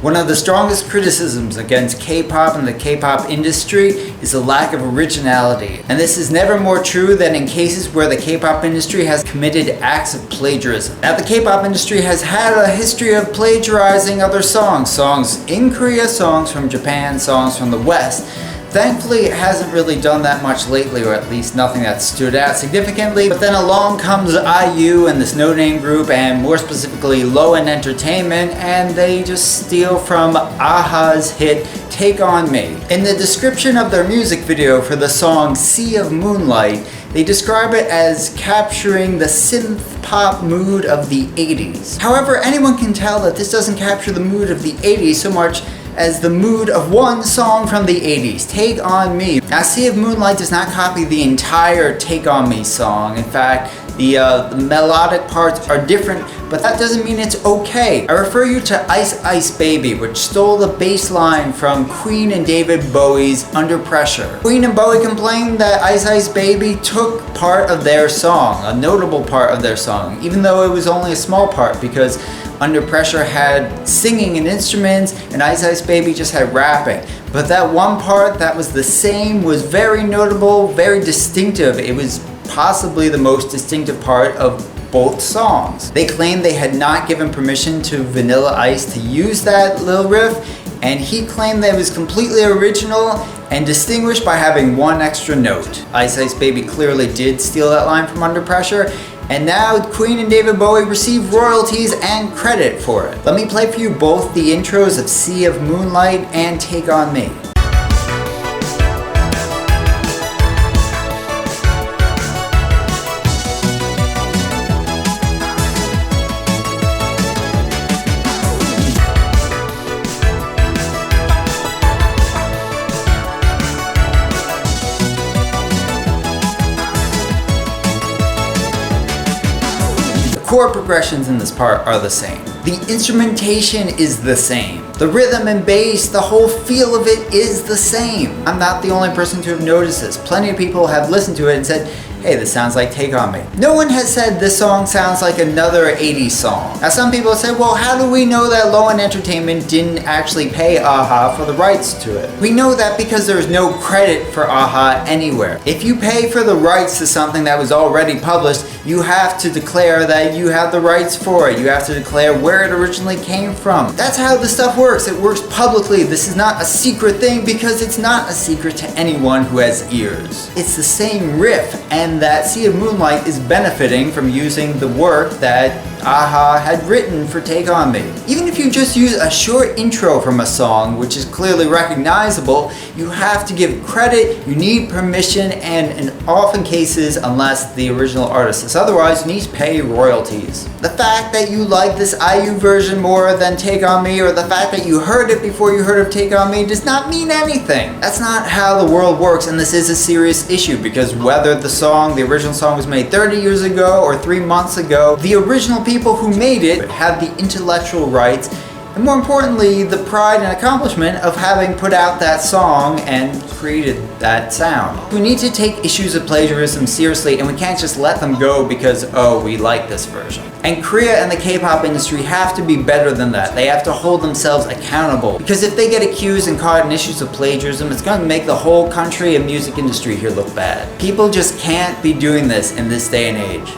One of the strongest criticisms against K-pop and the K-pop industry is the lack of originality. And this is never more true than in cases where the K-pop industry has committed acts of plagiarism. Now, the K-pop industry has had a history of plagiarizing other songs. Songs in Korea, songs from Japan, songs from the West. Thankfully, it hasn't really done that much lately, or at least nothing that stood out significantly. But then along comes IU and this no-name group, and more specifically Low-End Entertainment, and they just steal from a-ha's hit Take On Me. In the description of their music video for the song Sea of Moonlight, they describe it as capturing the synth pop mood of the 80s. However, anyone can tell that this doesn't capture the mood of the 80s so much as the mood of one song from the 80s, Take On Me. Now, Sea of Moonlight does not copy the entire Take On Me song. In fact, the melodic parts are different, but that doesn't mean it's okay. I refer you to Ice Ice Baby, which stole the bass line from Queen and David Bowie's Under Pressure. Queen and Bowie complained that Ice Ice Baby took part of their song, a notable part of their song, even though it was only a small part because Under Pressure had singing and instruments, and Ice Ice Baby just had rapping. But that one part that was the same was very notable, very distinctive. It was possibly the most distinctive part of both songs. They claimed they had not given permission to Vanilla Ice to use that little riff, and he claimed that it was completely original and distinguished by having one extra note. Ice Ice Baby clearly did steal that line from Under Pressure, and now Queen and David Bowie receive royalties and credit for it. Let me play for you both the intros of Sea of Moonlight and Take On Me. Chord progressions in this part are the same. The instrumentation is the same. The rhythm and bass, the whole feel of it is the same. I'm not the only person to have noticed this. Plenty of people have listened to it and said, hey, this sounds like Take On Me. No one has said this song sounds like another 80s song. Now, some people say, well, how do we know that Low-End Entertainment didn't actually pay a-ha for the rights to it? We know that because there's no credit for a-ha anywhere. If you pay for the rights to something that was already published, you have to declare that you have the rights for it. You have to declare where it originally came from. That's how this stuff works. It works publicly. This is not a secret thing because it's not a secret to anyone who has ears. It's the same riff, and that Sea of Moonlight is benefiting from using the work that a-ha had written for Take On Me. Even if you just use a short intro from a song, which is clearly recognizable, you have to give credit, you need permission, and in often cases, unless the original artist is otherwise, you need to pay royalties. The fact that you like this IU version more than Take On Me, or the fact that you heard it before you heard of Take On Me, does not mean anything. That's not how the world works, and this is a serious issue, because whether the original song was made 30 years ago or 3 months ago, the original people who made it have the intellectual rights, and more importantly, the pride and accomplishment of having put out that song and created that sound. We need to take issues of plagiarism seriously, and we can't just let them go because, oh, we like this version. And Korea and the K-pop industry have to be better than that. They have to hold themselves accountable, because if they get accused and caught in issues of plagiarism, it's going to make the whole country and music industry here look bad. People just can't be doing this in this day and age.